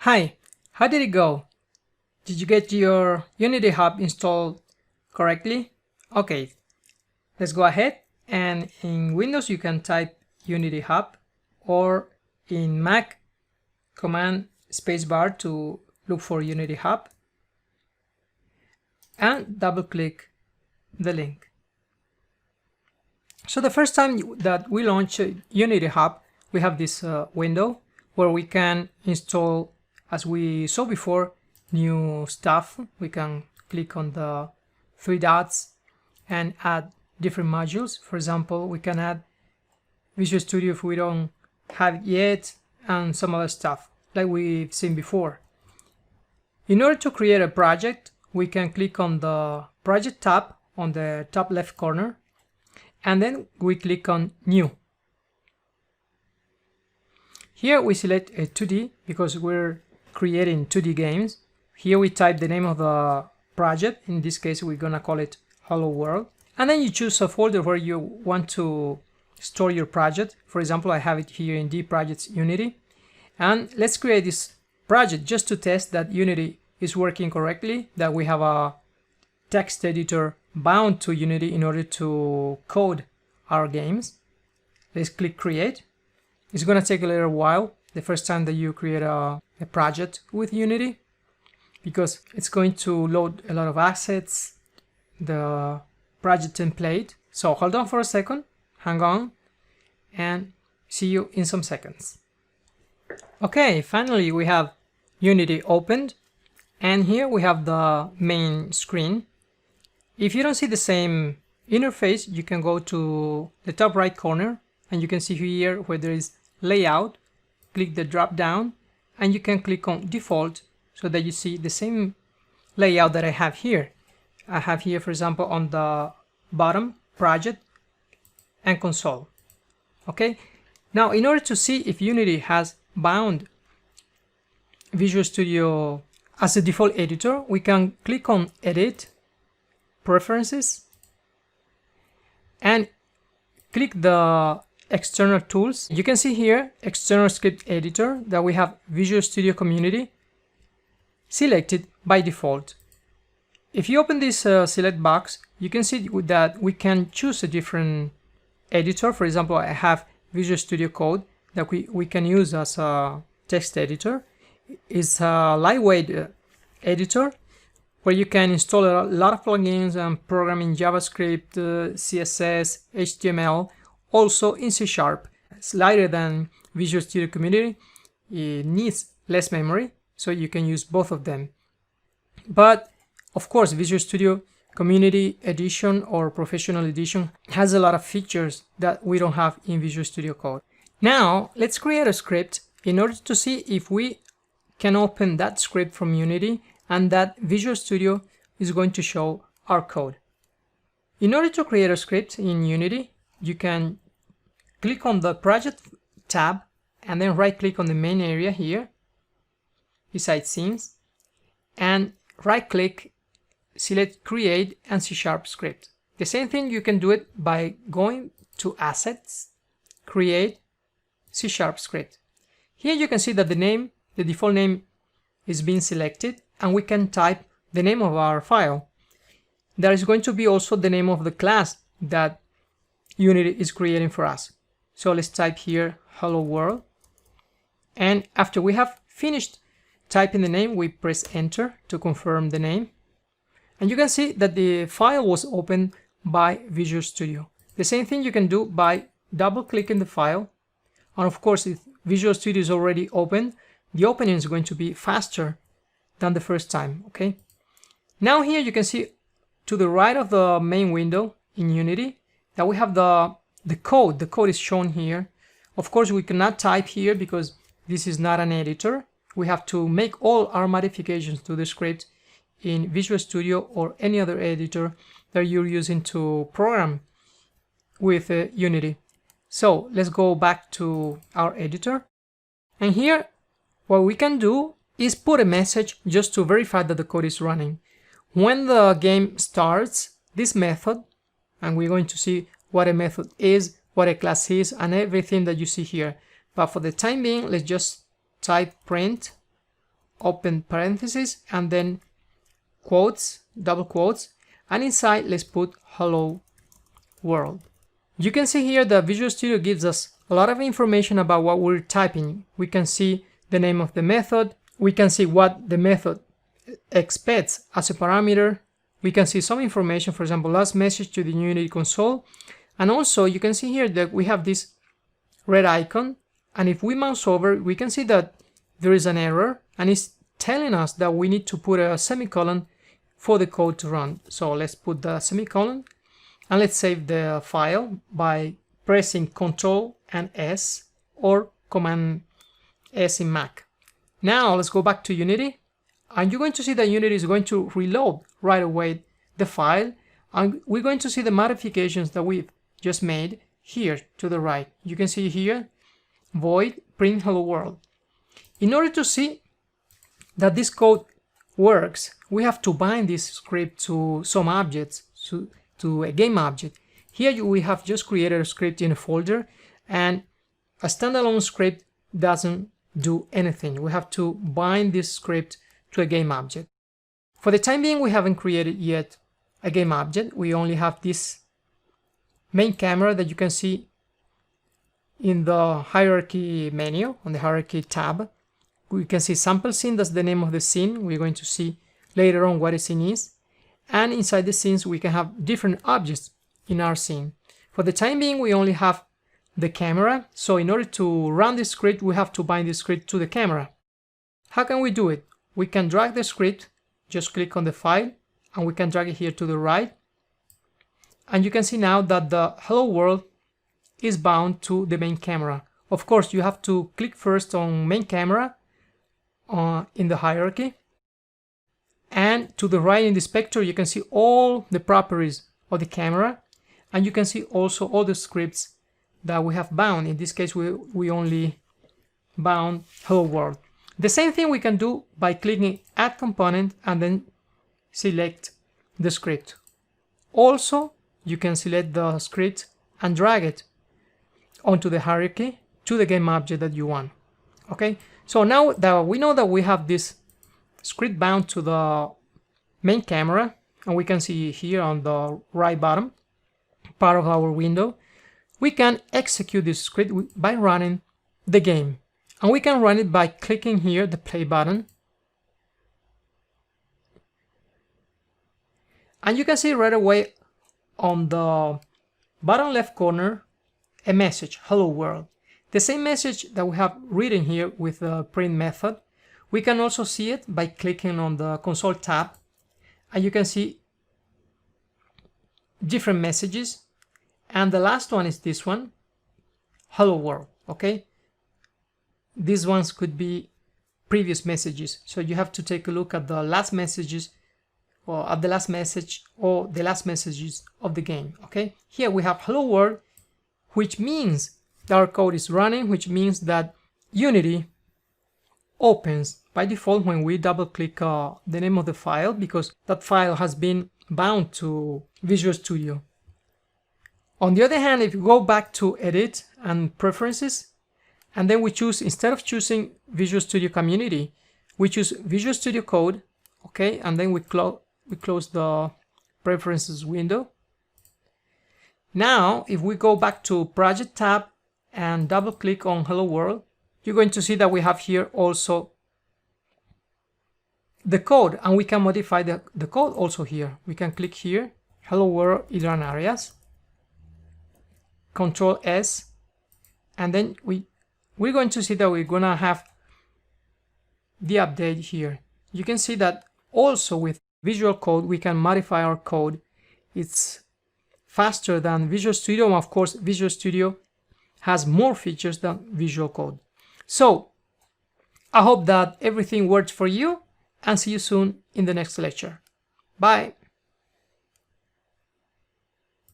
Hi, how did it go? Did you get your Unity Hub installed correctly? Okay, let's go ahead, and in Windows you can type Unity Hub, or in Mac command spacebar to look for Unity Hub and double click the link. So the first time that we launch Unity Hub, we have this window where we can install, as we saw before, new stuff. We can click on the three dots and add different modules. For example, we can add Visual Studio if we don't have it yet, and some other stuff like we've seen before. In order to create a project, we can click on the Project tab on the top left corner, and then we click on New. Here we select a 2D because we're creating 2D games. Here we type the name of the project. In this case, we're gonna call it Hello World. And then you choose a folder where you want to store your project. For example, I have it here in D Projects Unity. And let's create this project just to test that Unity is working correctly, that we have a text editor bound to Unity in order to code our games. Let's click Create. It's going to take a little while the first time that you create a project with Unity, because it's going to load a lot of assets, the project template. So hold on for a second, hang on, and see you in some seconds. Okay, finally we have Unity opened, and here we have the main screen. If you don't see the same interface, you can go to the top right corner, and you can see here where there is Layout, click the drop down, and you can click on Default so that you see the same layout that I have here. I have here, for example, on the bottom, Project and Console. Okay, now in order to see if Unity has bound Visual Studio as a default editor, we can click on Edit, Preferences, and click the External Tools. You can see here External Script Editor, that we have Visual Studio Community selected by default. If you open this select box, you can see that we can choose a different editor. For example, I have Visual Studio Code that we can use as a text editor. It's a lightweight editor where you can install a lot of plugins and program in JavaScript, CSS, HTML, also in C#. It's lighter than Visual Studio Community. It needs less memory, so you can use both of them. But of course, Visual Studio Community Edition or Professional Edition has a lot of features that we don't have in Visual Studio Code. Now, let's create a script in order to see if we can open that script from Unity and that Visual Studio is going to show our code. In order to create a script in Unity, you can click on the Project tab and then right-click on the main area here, beside Scenes, and right-click, select Create and C# Script. The same thing, you can do it by going to Assets, Create, C# Script. Here you can see that the default name is being selected, and we can type the name of our file. There is going to be also the name of the class that Unity is creating for us. So let's type here Hello World, and after we have finished typing the name, we press Enter to confirm the name, and you can see that the file was opened by Visual Studio. The same thing you can do by double-clicking the file, and of course, if Visual Studio is already open, the opening is going to be faster than the first time. Okay, now here you can see to the right of the main window in Unity that we have the code. The code is shown here. Of course, we cannot type here because this is not an editor. We have to make all our modifications to the script in Visual Studio or any other editor that you're using to program with Unity. So let's go back to our editor. And here, what we can do is put a message just to verify that the code is running. When the game starts, this method, and we're going to see what a method is, what a class is, and everything that you see here. But for the time being, let's just type print open parentheses, and then quotes, double quotes, and inside let's put hello world. You can see here that Visual Studio gives us a lot of information about what we're typing. We can see the name of the method, we can see what the method expects as a parameter, we can see some information, for example, last message to the Unity console, and also you can see here that we have this red icon, and if we mouse over we can see that there is an error and it's telling us that we need to put a semicolon for the code to run. So let's put the semicolon and let's save the file by pressing Ctrl and S or Command S in Mac. Now let's go back to Unity, and you're going to see that Unity is going to reload right away the file, and we're going to see the modifications that we've just made here to the right. You can see here void print hello world. In order to see that this code works, we have to bind this script to some objects, to a game object. Here we have just created a script in a folder, and a standalone script doesn't do anything. We have to bind this script to a game object. For the time being, we haven't created yet a game object. We only have this main camera that you can see in the hierarchy menu, on the hierarchy tab. We can see sample scene, that's the name of the scene. We're going to see later on what a scene is. And inside the scenes, we can have different objects in our scene. For the time being, we only have the camera. So in order to run this script, we have to bind the script to the camera. How can we do it? We can drag the script, just click on the file, and we can drag it here to the right. And you can see now that the hello world is bound to the main camera. Of course, you have to click first on main camera in the hierarchy. And to the right in the inspector, you can see all the properties of the camera. And you can see also all the scripts that we have bound. In this case, we only bound hello world. The same thing we can do by clicking add component and then select the script. Also, you can select the script and drag it onto the hierarchy to the game object that you want. Okay, so now that we know that we have this script bound to the main camera, and we can see here on the right bottom part of our window, we can execute this script by running the game. And we can run it by clicking here the play button. And you can see right away on the bottom left corner a message, hello world. The same message that we have written here with the print method. We can also see it by clicking on the console tab, and you can see different messages. And the last one is this one, hello world. Okay, these ones could be previous messages, so you have to take a look at the last messages, or at the last message, or the last messages of the game. Okay, here we have hello world, which means that our code is running, which means that Unity opens by default when we double click the name of the file, because that file has been bound to Visual Studio. On the other hand, if you go back to edit and preferences, and then we choose, instead of choosing Visual Studio Community, we choose Visual Studio Code, okay, and then we close the preferences window. Now, if we go back to Project tab and double click on Hello World, you're going to see that we have here also the code, and we can modify the code also here. We can click here, Hello World Iran Areas, Control S, and then we're going to see that we're gonna have the update here. You can see that also with Visual Code we can modify our code. It's faster than Visual Studio, and of course Visual Studio has more features than Visual Code. So I hope that everything worked for you, and see you soon in the next lecture. Bye!